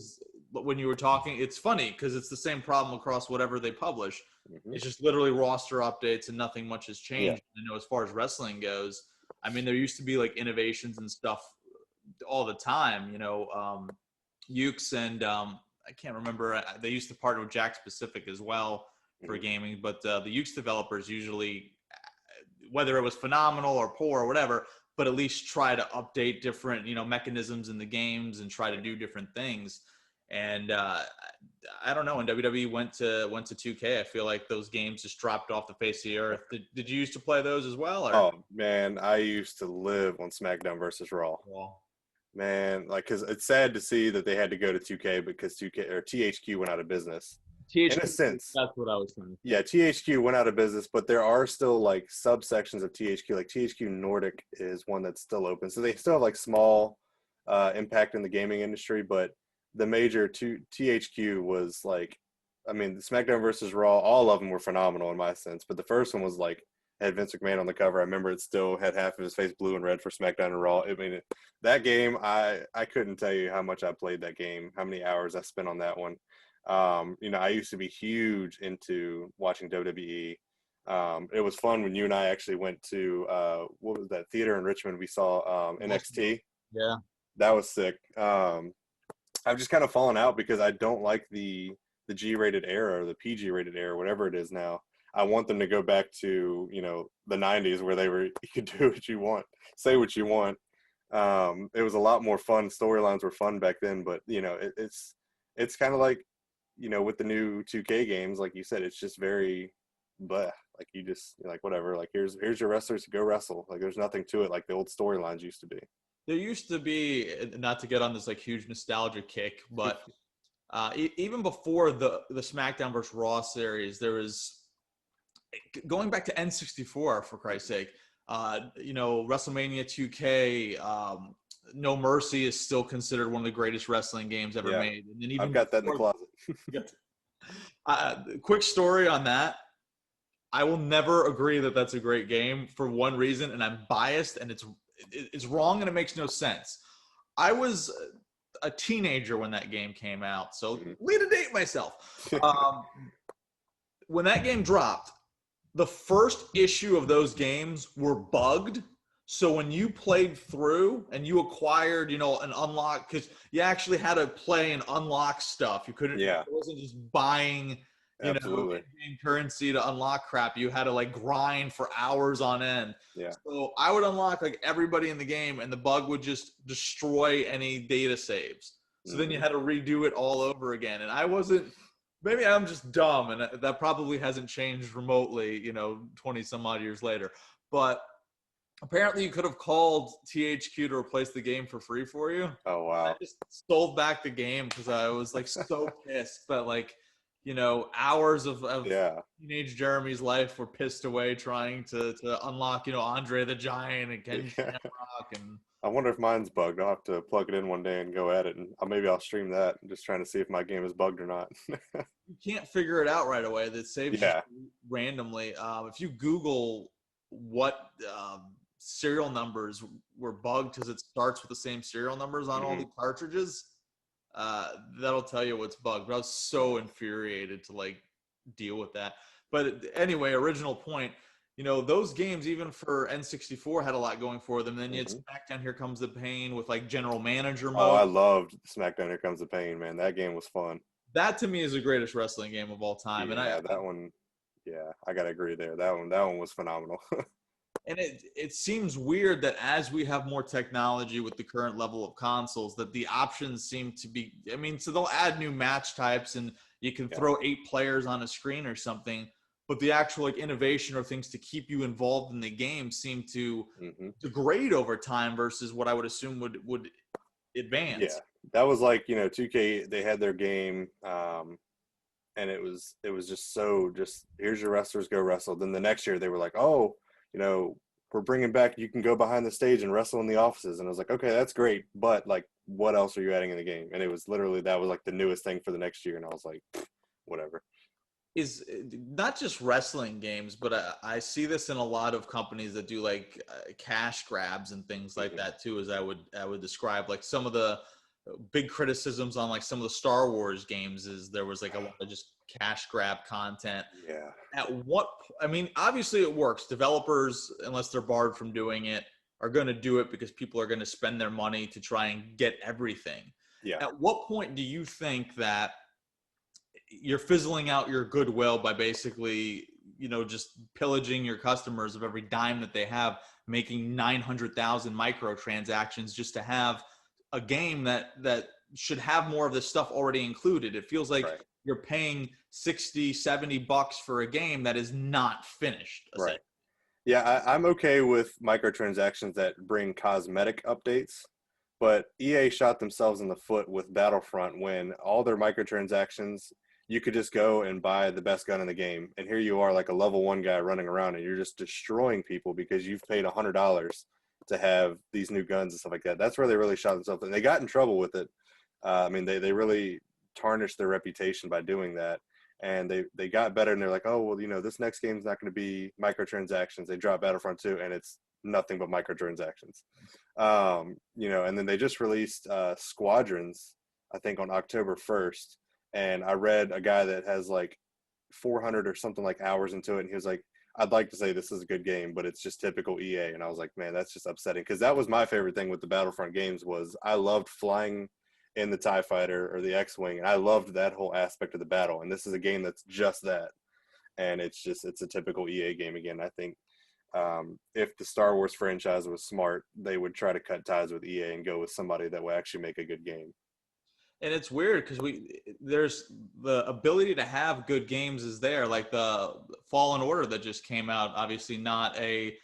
But when you were talking, it's funny because it's the same problem across whatever they publish. Mm-hmm. It's just literally roster updates and nothing much has changed. Yeah. You know, as far as wrestling goes, I mean, there used to be like innovations and stuff all the time. You know, Ukes and I can't remember. They used to partner with Jack Specific as well for gaming, but the Ukes developers usually, whether it was phenomenal or poor or whatever, but at least try to update different, you know, mechanisms in the games and try to do different things. And I don't know, when WWE went to 2K, I feel like those games just dropped off the face of the earth. Did you used to play those as well? Or? Oh man, I used to live on SmackDown versus Raw. Well, Man, like, because it's sad to see that they had to go to 2K because 2K or THQ went out of business. THQ, in a sense, that's what I was saying. Yeah, THQ went out of business, but there are still like subsections of THQ. Like THQ Nordic is one that's still open, so they still have like small impact in the gaming industry. But the major THQ was like, I mean, the SmackDown versus Raw, all of them were phenomenal in my sense. But the first one was like, had Vince McMahon on the cover. I remember it still had half of his face blue and red for SmackDown and Raw. I mean, that game, I couldn't tell you how much I played that game, how many hours I spent on that one. You know, I used to be huge into watching WWE. It was fun when you and I actually went to what was that theater in Richmond? We saw NXT. Yeah, that was sick. I've just kind of fallen out because I don't like the G-rated era or the PG-rated era, whatever it is now. I want them to go back to, you know, the 90s where you could do what you want, say what you want. It was a lot more fun. Storylines were fun back then, but you know, it's kind of like, you know, with the new 2K games, like you said, it's just very blah. Like you're like, whatever, like here's your wrestlers to go wrestle. Like there's nothing to it like the old storylines used to be. There used to be, not to get on this like huge nostalgia kick, but even before the SmackDown vs. Raw series, there was, going back to N64 for Christ's sake, you know, WrestleMania 2K, No Mercy is still considered one of the greatest wrestling games ever made. And then even I've got that in the closet. Quick story on that. I will never agree that that's a great game for one reason, and I'm biased, and it's wrong, and it makes no sense. I was a teenager when that game came out, so way to date myself. When that game dropped, the first issue of those games were bugged. So when you played through and you acquired, you know, an unlock, because you actually had to play and unlock stuff. You couldn't, it wasn't just buying, you know, in currency to unlock crap. You had to like grind for hours on end. Yeah. So I would unlock like everybody in the game and the bug would just destroy any data saves. So then you had to redo it all over again. And I wasn't, maybe I'm just dumb, and that probably hasn't changed remotely, you know, 20 some odd years later. But apparently you could have called THQ to replace the game for free for you. Oh, wow. I just sold back the game because I was like so pissed. But like, you know, hours of teenage Jeremy's life were pissed away trying to unlock, you know, Andre the Giant and Ken Shamrock. And I wonder if mine's bugged. I'll have to plug it in one day and go at it, and maybe I'll stream that. I'm just trying to see if my game is bugged or not. You can't figure it out right away. That saves you randomly. If you Google what serial numbers were bugged because it starts with the same serial numbers on all the cartridges, that'll tell you what's bugged. But I was so infuriated to like deal with that. But anyway, original point. You know, those games, even for N64, had a lot going for them. Then you had SmackDown Here Comes the Pain with like general manager mode. Oh, I loved SmackDown Here Comes the Pain, man. That game was fun. That to me is the greatest wrestling game of all time. Yeah, and that one, I gotta agree there. That one was phenomenal. And it seems weird that as we have more technology with the current level of consoles, that the options seem to be, I mean, so they'll add new match types and you can throw 8 players on a screen or something. But the actual like innovation or things to keep you involved in the game seem to degrade over time versus what I would assume would advance. Yeah, that was like, you know, 2K, they had their game, and it was just here's your wrestlers, go wrestle. Then the next year they were like, oh, you know, we're bringing back, you can go behind the stage and wrestle in the offices. And I was like, okay, that's great, but like, what else are you adding in the game? And it was literally, that was like the newest thing for the next year, and I was like, whatever. is not just wrestling games, but I see this in a lot of companies that do like cash grabs and things like that too, as I would describe. Like some of the big criticisms on like some of the Star Wars games is there was like a lot of just cash grab content. Yeah. I mean, obviously it works. Developers, unless they're barred from doing it, are going to do it because people are going to spend their money to try and get everything. Yeah. At what point do you think that you're fizzling out your goodwill by basically, just pillaging your customers of every dime that they have, making 900,000 microtransactions just to have a game that should have more of this stuff already included? It feels like you're paying 60, 70 bucks for a game that is not finished. Right. Yeah, I'm okay with microtransactions that bring cosmetic updates, but EA shot themselves in the foot with Battlefront when all their microtransactions, you could just go and buy the best gun in the game. And here you are like a level 1 guy running around and you're just destroying people because you've paid $100 to have these new guns and stuff like that. That's where they really shot themselves. And they got in trouble with it. I mean, they really tarnished their reputation by doing that. And they got better and they're like, oh, well, this next game's not going to be microtransactions. They dropped Battlefront 2 and it's nothing but microtransactions. And then they just released Squadrons, I think on October 1st. And I read a guy that has like 400 or something like hours into it. And he was like, I'd like to say this is a good game, but it's just typical EA. And I was like, man, that's just upsetting. Because that was my favorite thing with the Battlefront games was I loved flying in the TIE Fighter or the X-Wing. And I loved that whole aspect of the battle. And this is a game that's just that. And it's a typical EA game again. I think if the Star Wars franchise was smart, they would try to cut ties with EA and go with somebody that would actually make a good game. And it's weird because there's the ability to have good games is there, like the Fallen Order that just came out. Obviously, not a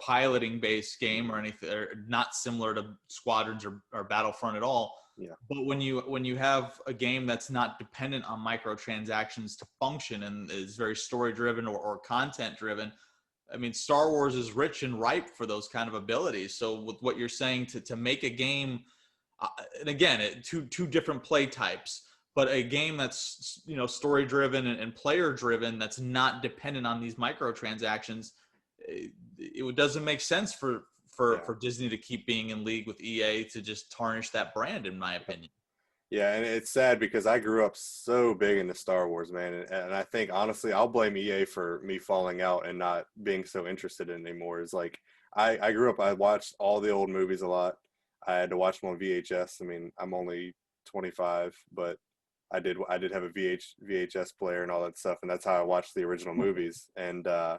piloting based game or anything, or not similar to Squadrons or Battlefront at all. Yeah. But when you have a game that's not dependent on microtransactions to function and is very story driven or content driven, I mean, Star Wars is rich and ripe for those kind of abilities. So with what you're saying to make a game. And again, two different play types, but a game that's story driven and player driven that's not dependent on these microtransactions, it doesn't make sense for Disney to keep being in league with EA to just tarnish that brand, in my opinion. Yeah, and it's sad because I grew up so big into Star Wars, man, and I think honestly I'll blame EA for me falling out and not being so interested in it anymore. Is like I grew up, I watched all the old movies a lot. I had to watch them on VHS. I mean, I'm only 25, but I did have a VHS player and all that stuff, and that's how I watched the original movies. And I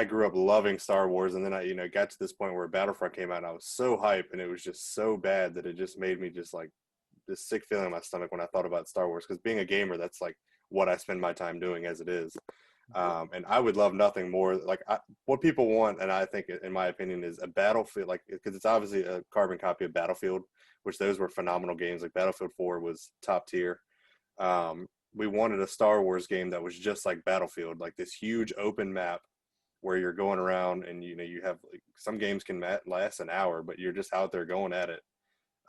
grew up loving Star Wars, and then I got to this point where Battlefront came out, and I was so hyped, and it was just so bad that it just made me just like this sick feeling in my stomach when I thought about Star Wars. Because being a gamer, that's like what I spend my time doing as it is. And I would love nothing more like what people want, and I think, in my opinion, is a Battlefield, like because it's obviously a carbon copy of Battlefield, which those were phenomenal games. Like Battlefield 4 was top tier. We wanted a Star Wars game that was just like Battlefield, like this huge open map where you're going around, and you have like, some games can last an hour, but you're just out there going at it.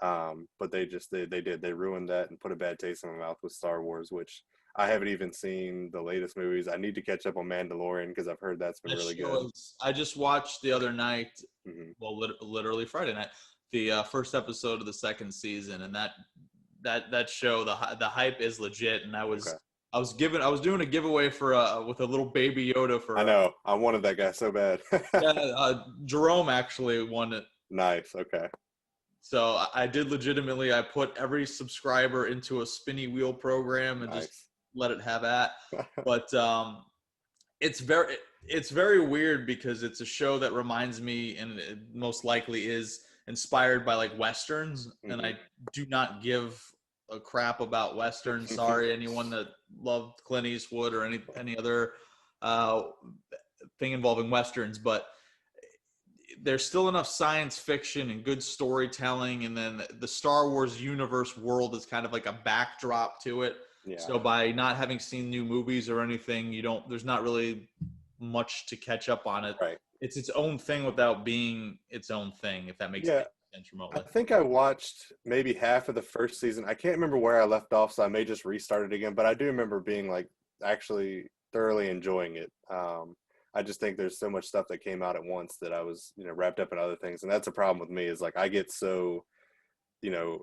But they ruined that and put a bad taste in my mouth with Star Wars, which I haven't even seen the latest movies. I need to catch up on Mandalorian because I've heard that's been really good. I just watched the other night, well, literally Friday night, the first episode of the second season, and that show, the hype is legit. And I was doing a giveaway with a little baby Yoda for. I know, I wanted that guy so bad. Jerome actually won it. Nice. Okay. So I did legitimately. I put every subscriber into a spinny wheel program and just let it have at. But it's very weird because it's a show that reminds me, and it most likely is inspired by like Westerns, and I do not give a crap about Westerns. Sorry, anyone that loved Clint Eastwood or any other thing involving Westerns, but there's still enough science fiction and good storytelling, and then the Star Wars universe world is kind of like a backdrop to it. Yeah. So by not having seen new movies or anything, there's not really much to catch up on it. Right. It's its own thing without being its own thing, if that makes sense remotely. I think I watched maybe half of the first season. I can't remember where I left off, so I may just restart it again. But I do remember being like actually thoroughly enjoying it. I just think there's so much stuff that came out at once that I was, wrapped up in other things. And that's a problem with me, is like I get so, you know,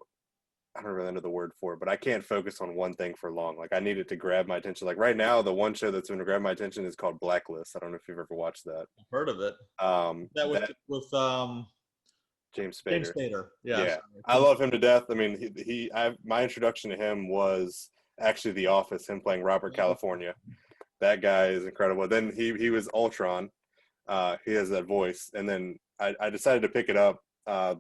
I don't really know the word for it, but I can't focus on one thing for long. Like I need it to grab my attention. Like right now, the one show that's going to grab my attention is called Blacklist. I don't know if you've ever watched that. I've heard of it. That with James Spader. James Spader. Yeah. I love him to death. I mean, my introduction to him was actually The Office, him playing Robert California. That guy is incredible. Then he was Ultron. He has that voice. And then I decided to pick it up,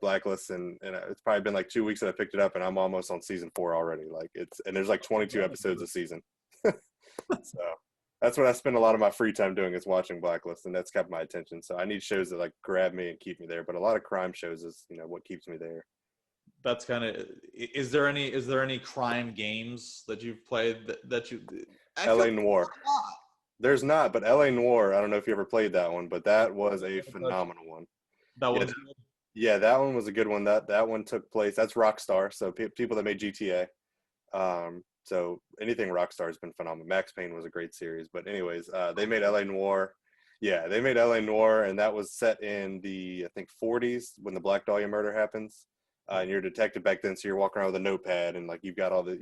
Blacklist, and it's probably been like 2 weeks that I picked it up, and I'm almost on season 4 already. Like and there's like 22 episodes a season. So that's what I spend a lot of my free time doing, is watching Blacklist, and that's kept my attention. So I need shows that like grab me and keep me there. But a lot of crime shows is, what keeps me there. That's kind of. Is there any crime games that you've played that you? LA Noire. There's not, but LA Noire, I don't know if you ever played that one, but that was a phenomenal one. That was yeah, that one was a good one. That one took place. That's Rockstar, so people that made GTA. So anything Rockstar has been phenomenal. Max Payne was a great series, but anyways, they made LA Noire. Yeah, they made LA Noire, and that was set in the, I think, 40s when the Black Dahlia murder happens. And you're a detective back then, so you're walking around with a notepad, and like you've got all the,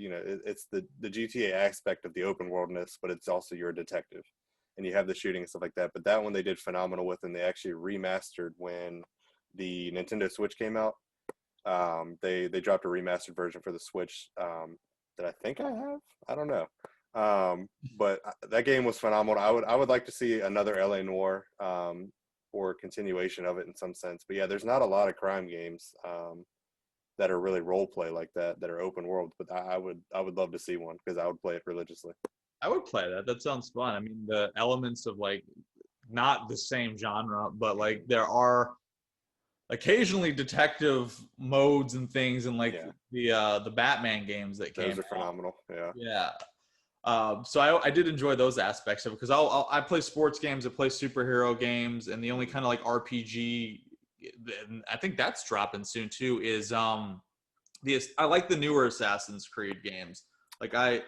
it's the GTA aspect of the open worldness, but it's also you're a detective, and you have the shooting and stuff like that. But that one they did phenomenal with, and they actually remastered when the Nintendo Switch came out. They dropped a remastered version for the Switch that I think I have. I don't know, but that game was phenomenal. I would like to see another LA Noire or continuation of it in some sense. But yeah, there's not a lot of crime games that are really role play like that are open world. But I would love to see one, because I would play it religiously. I would play that. That sounds fun. I mean, the elements of like not the same genre, but like there are occasionally detective modes and things, and like the Batman games that came. Those are phenomenal. Yeah. Yeah. So I did enjoy those aspects of it, because I play sports games, I play superhero games, and the only kind of like RPG, and I think that's dropping soon too, is I like the newer Assassin's Creed games. Like I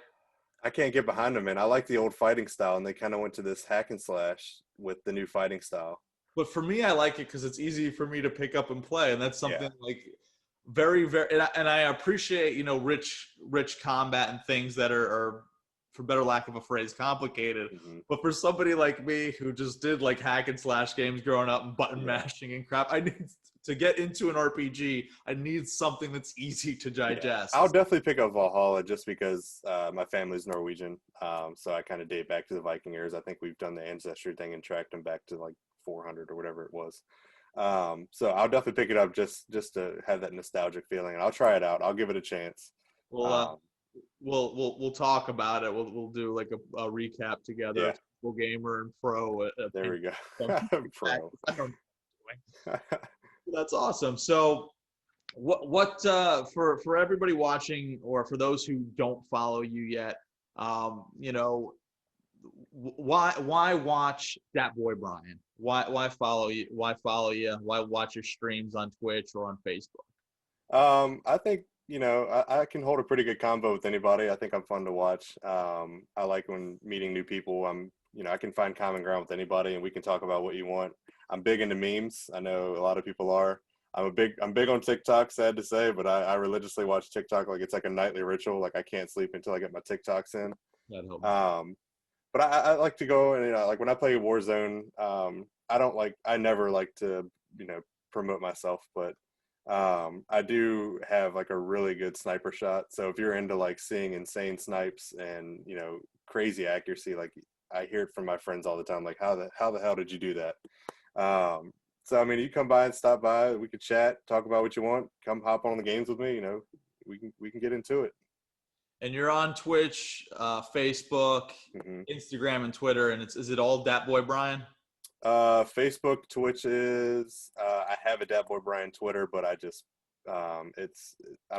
can't get behind them, man. I like the old fighting style, and they kind of went to this hack and slash with the new fighting style. But for me, I like it because it's easy for me to pick up and play, and that's something like very, very. And I appreciate rich combat and things that are, for better lack of a phrase, complicated. Mm-hmm. But for somebody like me who just did like hack and slash games growing up and button mashing and crap, I need to get into an RPG. I need something that's easy to digest. I'll definitely pick up Valhalla, just because my family's Norwegian, so I kind of date back to the Viking eras. I think we've done the ancestry thing and tracked them back to like 400 or whatever it was. So I'll definitely pick it up just to have that nostalgic feeling, and I'll try it out. I'll give it a chance. Well, we'll talk about it. We'll do like a recap together. Yeah. Full gamer and pro. There we go. Pro. That's awesome. So what for everybody watching, or for those who don't follow you yet, why watch that boy Brian? Why follow you? Why watch your streams on Twitch or on Facebook? I think I can hold a pretty good convo with anybody. I think I'm fun to watch. I like when meeting new people. I can find common ground with anybody, and we can talk about what you want. I'm big into memes. I know a lot of people are. I'm big on TikTok, sad to say, but I religiously watch TikTok like it's like a nightly ritual. Like I can't sleep until I get my TikToks in. That helps. But I like to go, and like when I play Warzone, I never like to promote myself, but I do have like a really good sniper shot. So if you're into like seeing insane snipes and crazy accuracy, like I hear it from my friends all the time, like how the hell did you do that? So I mean, you come by and stop by, we could chat, talk about what you want, come hop on the games with me. We can get into it. And you're on Twitch, Facebook, Instagram, and Twitter, and is it all Dat Boy Brian? Facebook, Twitch is. I have a Dat Boy Brian Twitter, but I just I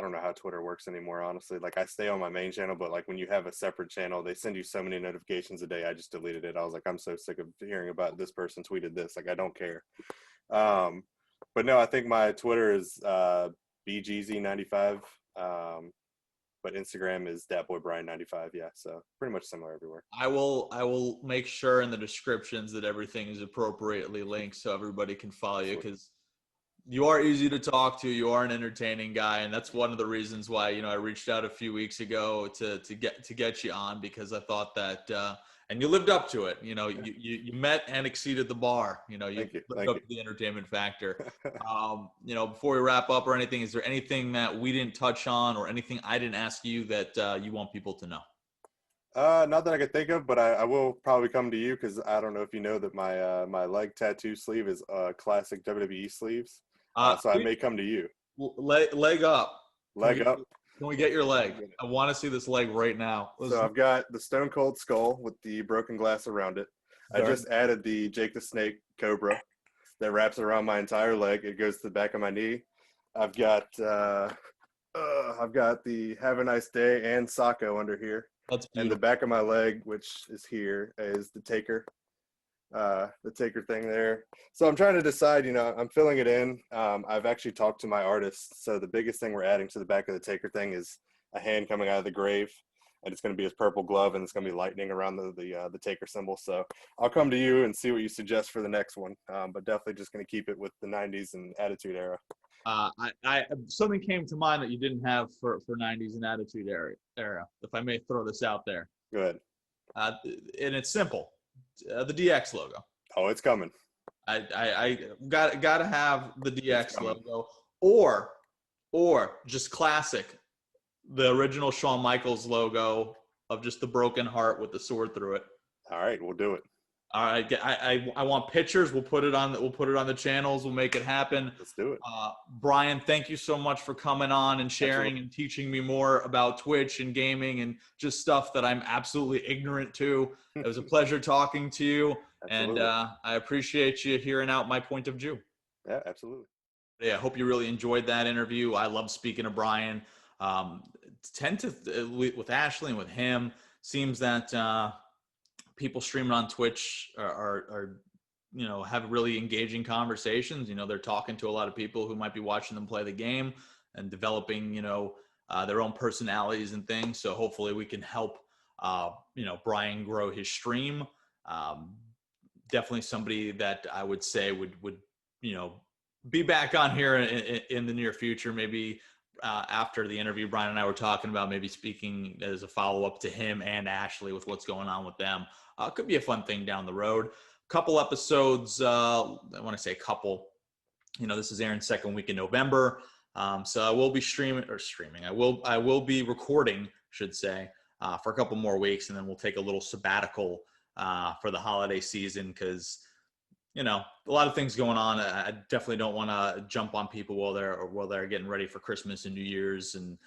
don't know how Twitter works anymore, honestly. Like I stay on my main channel, but like when you have a separate channel, they send you so many notifications a day. I just deleted it. I was like, I'm so sick of hearing about this person tweeted this. Like I don't care. But no, I think my Twitter is BGZ95. but Instagram is datboybrian95. Yeah, so pretty much similar everywhere. I will make sure in the descriptions that everything is appropriately linked so everybody can follow you, because you are easy to talk to. You are an entertaining guy, and that's one of the reasons why, you know, I reached out a few weeks ago to get you on, because I thought that and you lived up to it. You know, you met and exceeded the bar. You know, you lived up to the entertainment factor. You know, before we wrap up or anything, is there anything that we didn't touch on or anything I didn't ask you that you want people to know? Not that I could think of, but I will probably come to you, because I don't know if you know that my leg tattoo sleeve is classic WWE sleeves. So I may come to you. Leg up. Leg up. Can we get your leg? I want to see this leg right now. So I've got the Stone Cold skull with the broken glass around it. I just added the Jake the Snake Cobra that wraps around my entire leg. It goes to the back of my knee. I've got the Have a Nice Day and Sacco under here. That's beautiful. And the back of my leg, which is here, is the Taker thing there. So I'm trying to decide, you know, I'm filling it in. I've actually talked to my artist. So the biggest thing we're adding to the back of the Taker thing is a hand coming out of the grave, and it's going to be his purple glove, and it's going to be lightning around the Taker symbol. So I'll come to you and see what you suggest for the next one. But definitely just going to keep it with the 90s and Attitude Era. Something came to mind that you didn't have for 90s and Attitude era, if I may throw this out there. Go ahead. And it's simple. The DX logo. Oh, it's coming. I gotta have the DX logo, or just classic, the original Shawn Michaels logo of just the broken heart with the sword through it. All right, we'll do it. All right, I want pictures. We'll put it on the channels. We'll make it happen. Let's do it. Brian, thank you so much for coming on and sharing Absolutely. and teaching me more about Twitch and gaming and just stuff that I'm absolutely ignorant to. It was a pleasure talking to you, and I appreciate you hearing out my point of view. Yeah, absolutely. Yeah, I hope you really enjoyed that interview. I love speaking to Brian. With Ashley and with him, seems that people streaming on Twitch are you know, have really engaging conversations. You know, they're talking to a lot of people who might be watching them play the game and developing, you know, their own personalities and things. So hopefully we can help, you know, Brian grow his stream. Definitely somebody that I would say would, you know, be back on here in the near future. Maybe after the interview, Brian and I were talking about maybe speaking as a follow-up to him and Ashley with what's going on with them. Could be a fun thing down the road. Couple episodes, when I say a couple, you know, this is Aaron's second week in November. So I will be streaming. I will be recording, should say, for a couple more weeks, and then we'll take a little sabbatical for the holiday season, because, you know, a lot of things going on. I definitely don't want to jump on people while they're getting ready for Christmas and New Year's and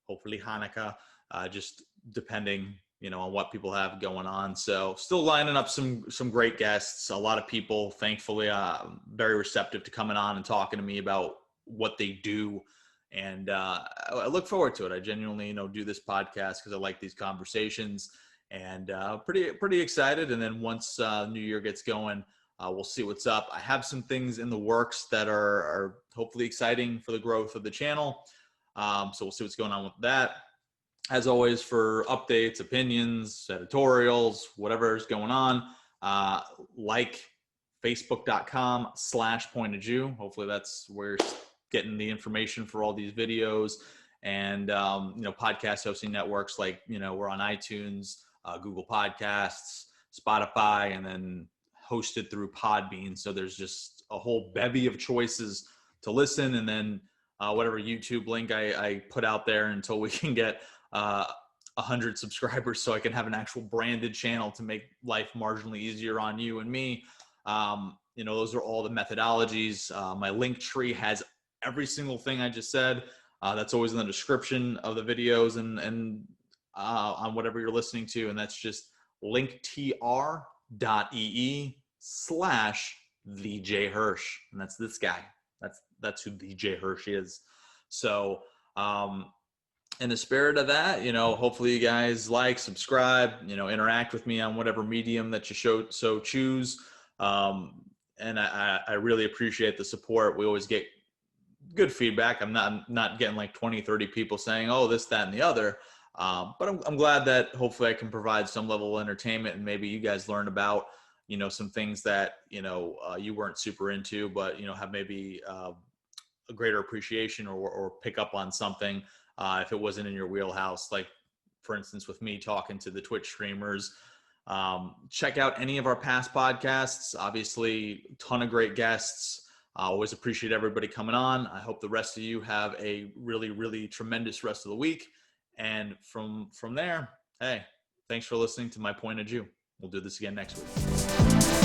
hopefully Hanukkah, just depending, you know, on what people have going on. So still lining up some great guests. A lot of people, thankfully, very receptive to coming on and talking to me about what they do. And I look forward to it. I genuinely, you know, do this podcast because I like these conversations, and pretty excited. And then once New Year gets going, we'll see what's up. I have some things in the works that are hopefully exciting for the growth of the channel. So we'll see what's going on with that. As always, for updates, opinions, editorials, whatever is going on, like facebook.com/pointofjew. Hopefully that's where you're getting the information for all these videos. And, you know, podcast hosting networks, like, you know, we're on iTunes, Google Podcasts, Spotify, and then hosted through Podbean. So there's just a whole bevy of choices to listen. And then whatever YouTube link I put out there until we can get 100 subscribers, so I can have an actual branded channel to make life marginally easier on you and me. You know, those are all the methodologies. My Linktree has every single thing I just said. That's always in the description of the videos and on whatever you're listening to. And that's just Linktr.ee/TheJHirsch. And that's this guy. That's who THEJHirsch is. So, in the spirit of that, you know, hopefully you guys like, subscribe, you know, interact with me on whatever medium that you choose. And I really appreciate the support. We always get good feedback. I'm not getting like 20, 30 people saying, oh, this, that, and the other. But I'm glad that hopefully I can provide some level of entertainment, and maybe you guys learn about, some things that, you weren't super into, but, have maybe a greater appreciation or pick up on something if it wasn't in your wheelhouse. Like, for instance, with me talking to the Twitch streamers. Check out any of our past podcasts. Obviously, a ton of great guests. I always appreciate everybody coming on. I hope the rest of you have a really, really tremendous rest of the week. And from there, hey, thanks for listening to My Point of View. We'll do this again next week.